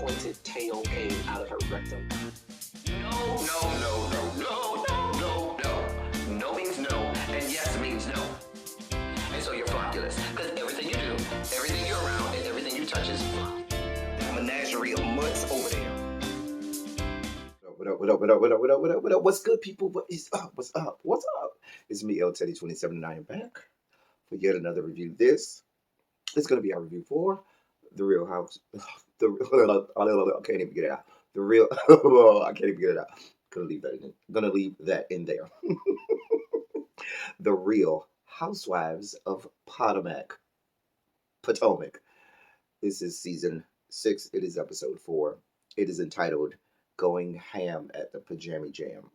pointed tail came out of her rectum. No, no, no, no, no, no, no, no. No means no, and yes means no. And so you're flocculous, because everything you do, everything you're around, and everything you touch is flop. Menagerie of mutts over there. What up, what up, what up, what up, what up, what up, what up? What's good, people? What is up? What's up? What's up? It's me, L Teddy 27, and I am back for yet another review. This is going to be our review for The Real House. I can't even get it out. The Real, I can't even get it out. Gonna leave that in there. The Real Housewives of Potomac. This is season 6. It is episode 4. It is entitled Going Ham at the Pajama Jam.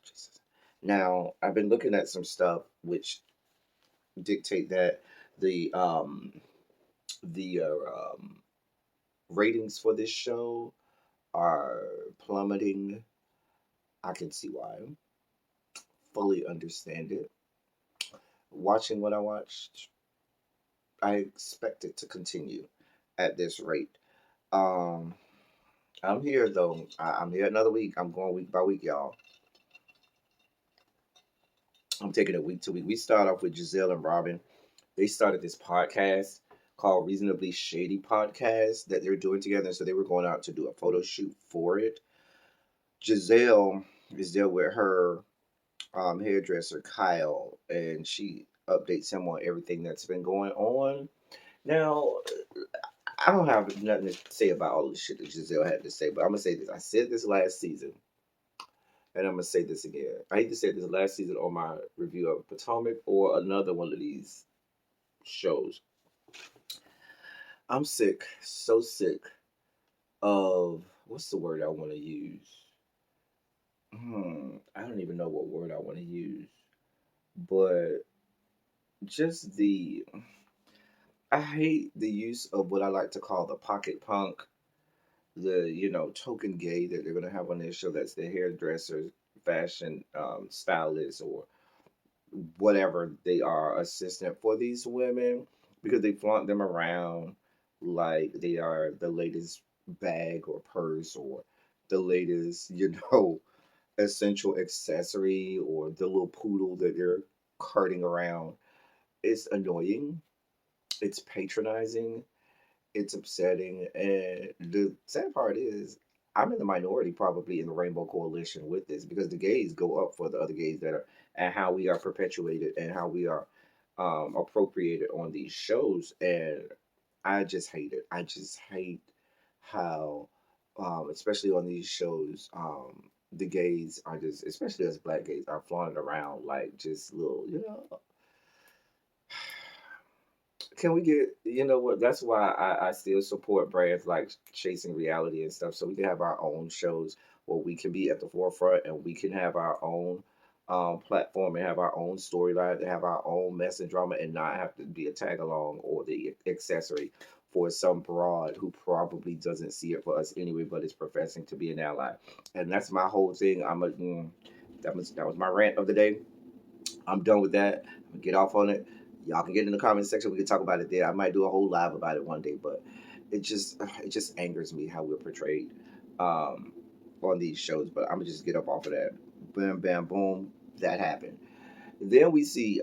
Jesus. Now, I've been looking at some stuff which dictate that the ratings for this show are plummeting. I can see why. Fully understand it. Watching what I watched, I expect it to continue at this rate. I'm here though. I'm here another week. I'm going week by week, y'all. I'm taking it week to week. We start off with Giselle and Robin. They started this podcast called Reasonably Shady Podcast that they're doing together. So they were going out to do a photo shoot for it. Giselle is there with her hairdresser Kyle, and she updates him on everything that's been going on. Now, I don't have nothing to say about all the shit that Giselle had to say, but I'm gonna say this. I said this last season, and I'm gonna say this again. I hate to say this last season on my review of Potomac or another one of these shows. I'm sick, so sick of what's the word I want to use? I don't even know what word I want to use, but just I hate the use of what I like to call the pocket punk, the token gay that they're gonna have on their show. That's the hairdresser, fashion stylist, or whatever they are, assistant for these women, because they flaunt them around like they are the latest bag or purse or the latest, essential accessory or the little poodle that they're carting around. It's annoying. It's patronizing. It's upsetting. And the sad part is, I'm in the minority probably in the Rainbow Coalition with this, because the gays go up for the other gays that are, and how we are perpetuated and how we are appropriated on these shows. And I just hate it. I just hate how, especially on these shows, the gays are just, especially as black gays, are flaunted around like just little. Can we get, what? That's why I still support brands like Chasing Reality and stuff, so we can have our own shows where we can be at the forefront and we can have our own platform and have our own storyline and have our own mess and drama and not have to be a tag along or the accessory for some broad who probably doesn't see it for us anyway, but is professing to be an ally. And that's my whole thing. That was my rant of the day. I'm done with that. I'm gonna get off on it. Y'all can get in the comment section. We can talk about it there. I might do a whole live about it one day, but it just angers me how we're portrayed on these shows. But I'm gonna just get up off of that. Bam, bam, boom. That happened. Then we see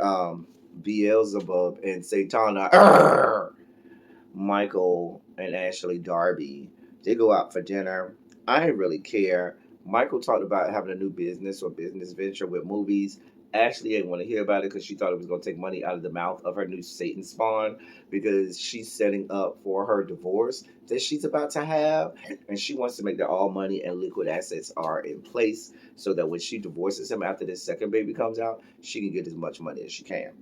Beelzebub and Satana, Michael and Ashley Darby. They go out for dinner. I didn't really care. Michael talked about having a new business or business venture with movies. Ashley didn't want to hear about it because she thought it was going to take money out of the mouth of her new Satan spawn, because she's setting up for her divorce that she's about to have. And she wants to make that all money and liquid assets are in place so that when she divorces him after this second baby comes out, she can get as much money as she can.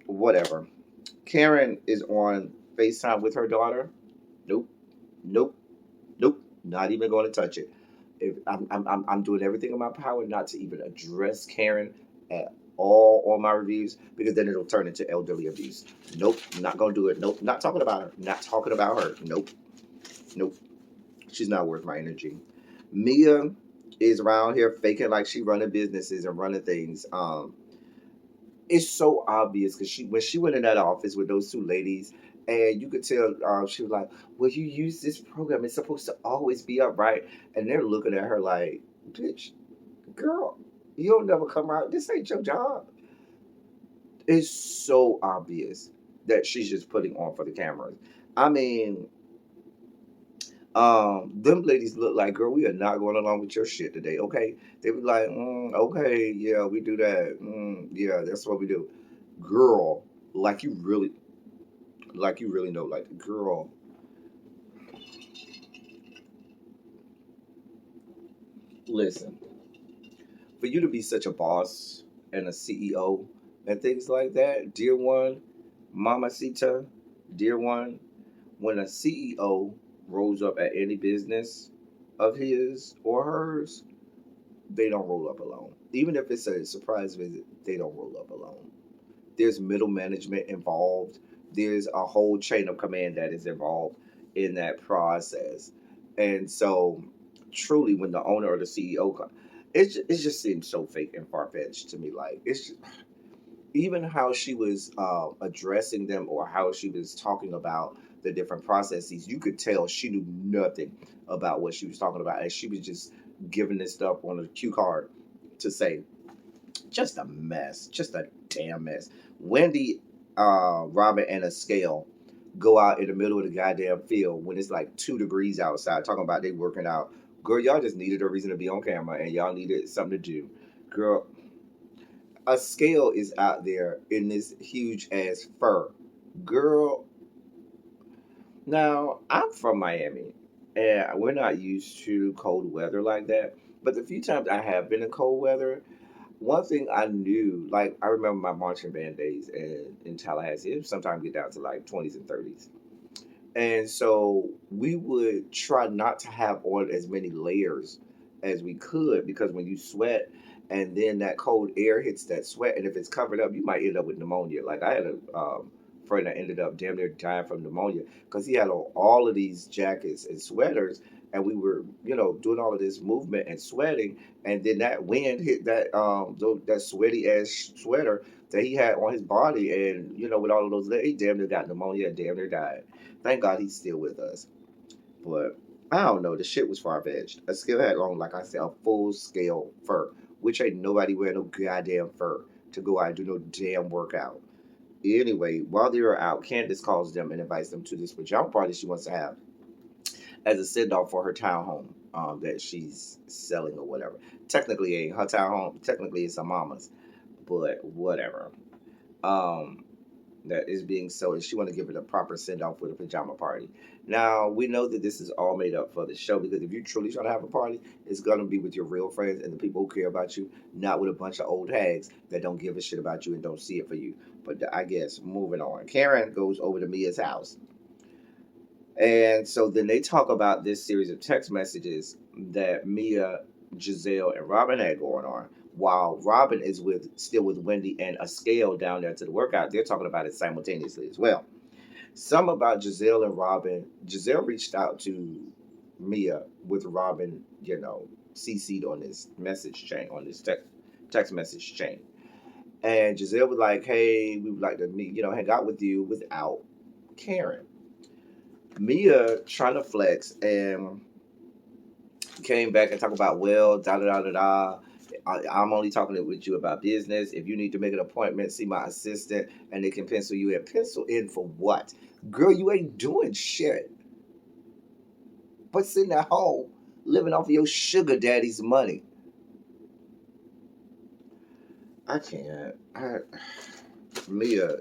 Whatever. Karen is on FaceTime with her daughter. Nope. Nope. Nope. Not even going to touch it. If I'm doing everything in my power not to even address Karen at all on my reviews, because then it'll turn into elderly abuse. Nope, not gonna do it. Nope, not talking about her. Not talking about her. Nope, nope. She's not worth my energy. Mia is around here faking like she running businesses and running things. It's so obvious because when she went in that office with those two ladies And you could tell she was like, "Well, you use this program. It's supposed to always be up, right?" And they're looking at her like, "Bitch, girl, you don't never come out. This ain't your job." It's so obvious that she's just putting on for the cameras. I mean, them ladies look like, girl, we are not going along with your shit today, okay? They be like, okay, yeah, we do that. Yeah, that's what we do. Girl, like you really know, like, girl, listen, for you to be such a boss and a CEO and things like that, dear one, Mamacita, dear one, when a CEO rolls up at any business of his or hers, they don't roll up alone. Even if it's a surprise visit, they don't roll up alone. There's middle management involved. There's a whole chain of command that is involved in that process. And so, truly, when the owner or the CEO comes, it just seems so fake and far fetched to me. Like, it's just, even how she was addressing them or how she was talking about the different processes, you could tell she knew nothing about what she was talking about. And she was just giving this stuff on a cue card to say, just a mess, just a damn mess. Wendy, Robin, and a scale go out in the middle of the goddamn field when it's like 2 degrees outside, talking about they working out. Girl, y'all just needed a reason to be on camera, and y'all needed something to do. Girl, a scale is out there in this huge ass fur. Girl, now I'm from Miami, and we're not used to cold weather like that. But the few times I have been in cold weather, one thing I knew, like I remember my marching band days in Tallahassee, it would sometimes get down to like 20s and 30s. And so we would try not to have on as many layers as we could because when you sweat and then that cold air hits that sweat, and if it's covered up, you might end up with pneumonia. Like I had a friend that ended up damn near dying from pneumonia because he had on all of these jackets and sweaters, and we were, doing all of this movement and sweating, and then that wind hit that sweaty ass sweater that he had on his body, and with all of those, he damn near got pneumonia and damn near died. Thank God he's still with us. But I don't know. The shit was far fetched. I still had on, like I said, a full scale fur, which ain't nobody wear no goddamn fur to go out and do no damn workout. Anyway, while they were out, Candace calls them and invites them to this pajama party she wants to have as a send off for her townhome that she's selling or whatever. Technically, ain't her townhome. Technically, it's her mama's, but whatever. Um, that is being sold, and she want to give it a proper send off with a pajama party. Now we know that this is all made up for the show because if you truly trying to have a party, it's gonna be with your real friends and the people who care about you, not with a bunch of old hags that don't give a shit about you and don't see it for you. But I guess moving on, Karen goes over to Mia's house, and so then they talk about this series of text messages that Mia, Giselle, and Robin had going on. While Robin is still with Wendy and a scale down there to the workout, they're talking about it simultaneously as well. Some about Giselle and Robin. Giselle reached out to Mia with Robin, CC'd on this message chain, on this text message chain. And Giselle was like, hey, we would like to meet, hang out with you without Karen. Mia trying to flex and came back and talk about, well, da da da da da. I'm only talking with you about business. If you need to make an appointment, see my assistant, and they can pencil you in. Pencil in for what? Girl, you ain't doing shit but sitting at home, living off of your sugar daddy's money. I can't. Mia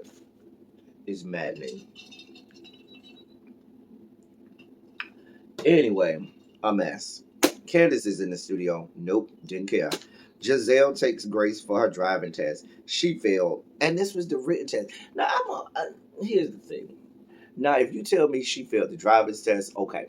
is maddening. Anyway, a mess. Candace is in the studio. Nope, didn't care. Giselle takes Grace for her driving test. She failed, and this was the written test. Now, here's the thing. Now, if you tell me she failed the driver's test, okay,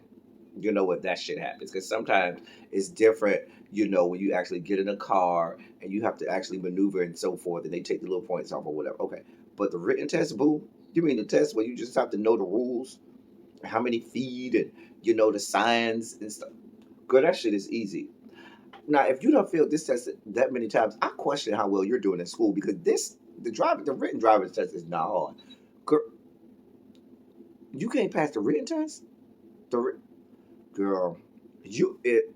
you know what, that shit happens. Because sometimes it's different, when you actually get in a car and you have to actually maneuver and so forth, and they take the little points off or whatever. Okay, but the written test, boo, you mean the test where you just have to know the rules, how many feet, and the signs and stuff. Girl, that shit is easy. Now, if you don't fail this test that many times, I question how well you're doing in school because the written driver's test is not hard. Girl, You can't pass the written test? Girl, you it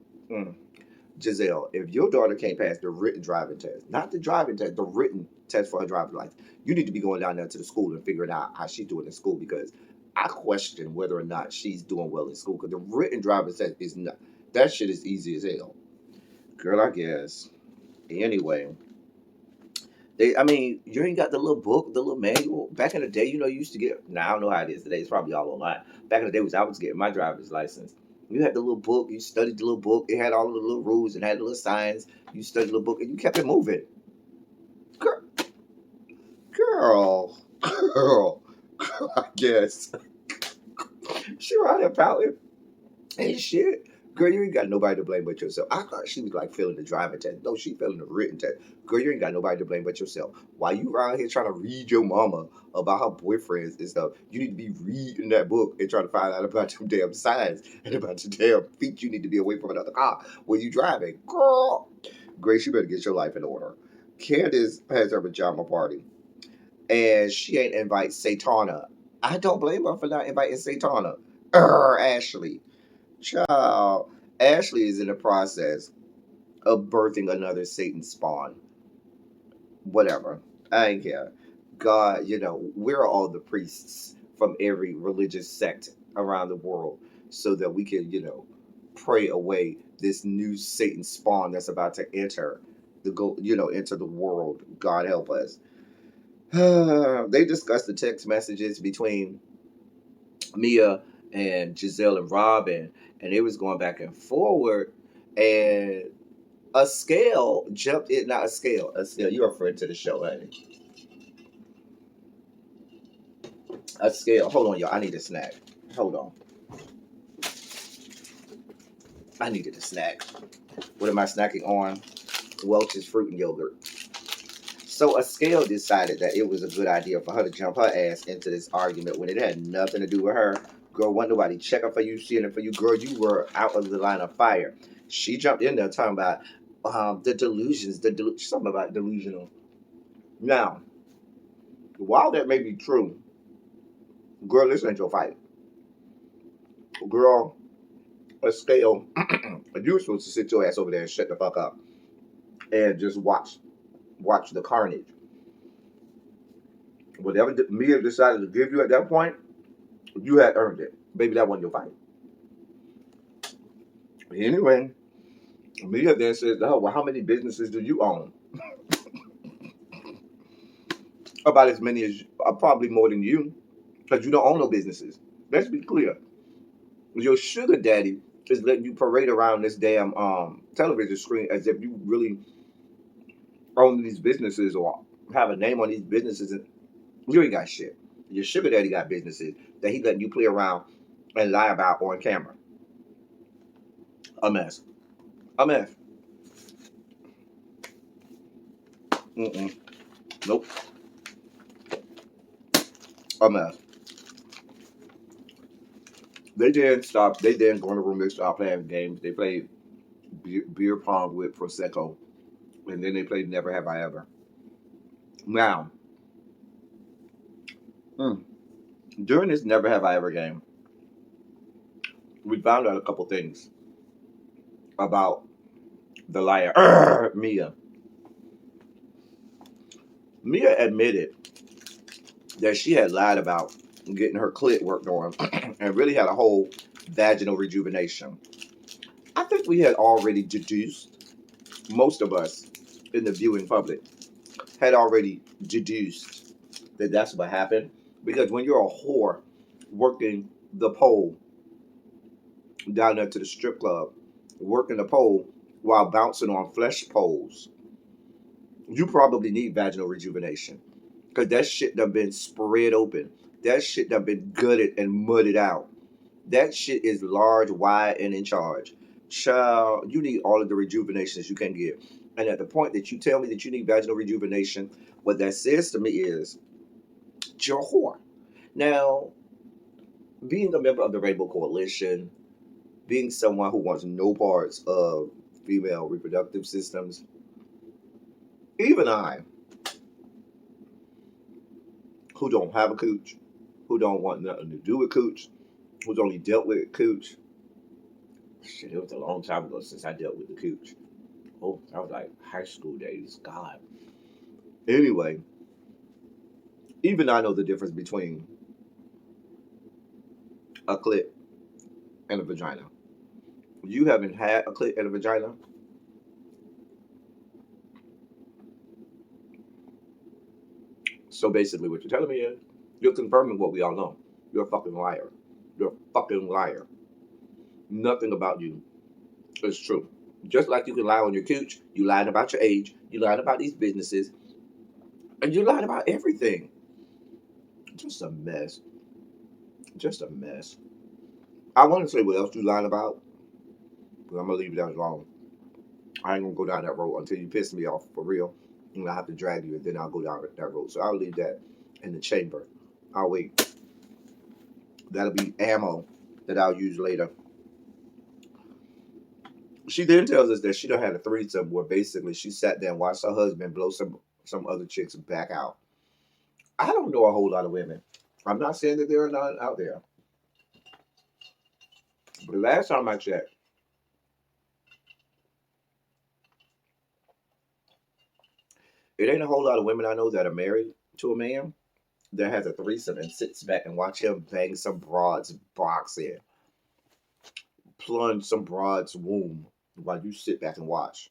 Giselle, if your daughter can't pass the written driving test, not the driving test, the written test for her driving license, you need to be going down there to the school and figuring out how she's doing in school because I question whether or not she's doing well in school because the written driving test is not, that shit is easy as hell. Girl, I guess. Anyway, I mean, you ain't got the little book, the little manual. Back in the day, you used to get. Now I don't know how it is today. It's probably all online. Back in the day, I was getting my driver's license. You had the little book. You studied the little book. It had all of the little rules and had the little signs. You studied the little book and you kept it moving. Girl, girl, girl. I guess she right about it. Ain't shit. Girl, you ain't got nobody to blame but yourself. I thought she was like failing the driving test. No, she failing the written test. Girl, you ain't got nobody to blame but yourself. While you around here trying to read your mama about her boyfriends and stuff, you need to be reading that book and trying to find out about them damn signs and about the damn feet you need to be away from another car when you driving. Girl, Grace, you better get your life in order. Candace has her pajama party and she ain't invite Satana. I don't blame her for not inviting Satana. Ashley. Child, Ashley is in the process of birthing another Satan spawn. Whatever. I ain't care. God, we're all the priests from every religious sect around the world so that we can, pray away this new Satan spawn that's about to enter into the world. God help us. They discussed the text messages between Mia and Giselle and Robin, and they was going back and forward, and a scale jumped in. Not a scale. A scale. You're referring to the show, honey. A scale. Hold on, y'all. I need a snack. Hold on. I needed a snack. What am I snacking on? Welch's fruit and yogurt. So a scale decided that it was a good idea for her to jump her ass into this argument when it had nothing to do with her. Girl, wasn't nobody checking for you, seeing it for you. Girl, you were out of the line of fire. She jumped in there talking about the delusions, something about delusional. Now, while that may be true, girl, this ain't your fight. Girl, a scale, you were supposed to sit your ass over there and shut the fuck up and just watch the carnage. Whatever Mia decided to give you at that point, you had earned it. Baby, that wasn't your fight. Anyway, Mia then says, oh, well, how many businesses do you own? About as many as, probably more than you, because you don't own no businesses. Let's be clear. Your sugar daddy is letting you parade around this damn television screen as if you really own these businesses or have a name on these businesses. And you ain't got shit. Your sugar daddy got businesses that he letting you play around and lie about on camera. A mess. A mess. Mm-mm. Nope. A mess. They didn't stop. They didn't go in the room. They stopped playing games. They played beer pong with Prosecco. And then they played Never Have I Ever. Now, during this Never Have I Ever game, we found out a couple things about the liar, Mia. Mia admitted that she had lied about getting her clit worked on and really had a whole vaginal rejuvenation. I think we had already deduced, most of us in the viewing public had already deduced that that's what happened. Because when you're a whore working the pole down there to the strip club, working the pole while bouncing on flesh poles, you probably need vaginal rejuvenation. Because that shit done been spread open. That shit done been gutted and mudded out. That shit is large, wide, and in charge. Child, you need all of the rejuvenations you can get. And at the point that you tell me that you need vaginal rejuvenation, what that says to me is, you're a whore. Now, being a member of the Rainbow Coalition, being someone who wants no parts of female reproductive systems, even I, who don't have a cooch, who don't want nothing to do with cooch, who's only dealt with cooch. Shit, it was a long time ago since I dealt with the cooch. Oh, that was like high school days. God. Anyway, even I know the difference between a clit and a vagina. You haven't had a clit and a vagina? So basically, what you're telling me is you're confirming what we all know. You're a fucking liar. You're a fucking liar. Nothing about you is true. Just like you can lie on your cooch, you lied about your age, you lied about these businesses, and you lied about everything. Just a mess. Just a mess. I want to say what else you lied about, but I'm gonna leave that alone. I ain't gonna go down that road until you piss me off for real, and I have to drag you, and then I'll go down that road. So I'll leave that in the chamber. I'll wait. That'll be ammo that I'll use later. She then tells us that she done had a threesome where basically she sat there and watched her husband blow some other chicks back out. I don't know a whole lot of women. I'm not saying that there are none out there. But the last time I checked, it ain't a whole lot of women I know that are married to a man that has a threesome and sits back and watch him bang some broad's box in, plunge some broad's womb while you sit back and watch.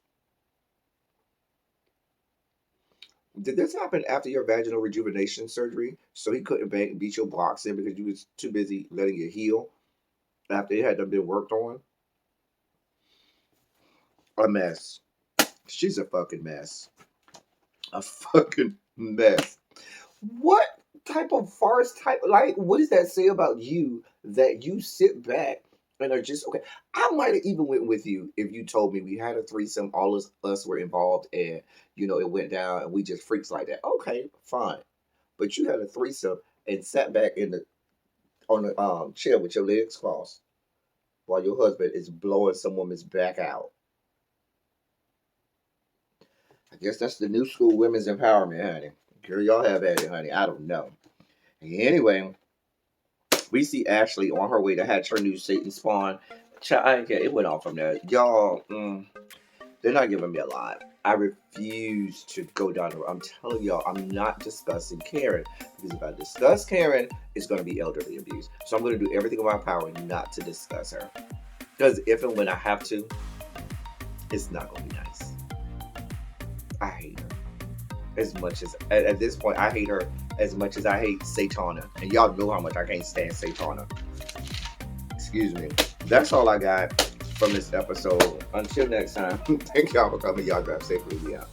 Did this happen after your vaginal rejuvenation surgery? So he couldn't beat your box in because you was too busy letting it heal after it had been worked on? A mess. She's a fucking mess. A fucking mess. What type of farce type, like, what does that say about you that you sit back and are just, okay? I might have even went with you if you told me we had a threesome, all of us were involved, and, you know, it went down and we just freaks like that. Okay, fine. But you had a threesome and sat back on the chair with your legs crossed while your husband is blowing some woman's back out. I guess that's the new school women's empowerment, honey. Girl, y'all have at it, honey. I don't know. Anyway, we see Ashley on her way to hatch her new Satan spawn. It went on from there. Y'all, they're not giving me a lot. I refuse to go down the road. I'm telling y'all, I'm not discussing Karen. Because if I discuss Karen, it's going to be elderly abuse. So I'm going to do everything in my power not to discuss her. Because if and when I have to, it's not going to be nice. I hate her. As much as, at this point, I hate her as much as I hate Satana. And y'all know how much I can't stand Satana. Excuse me. That's all I got from this episode. Until next time, thank y'all for coming. Y'all drive safely. We out.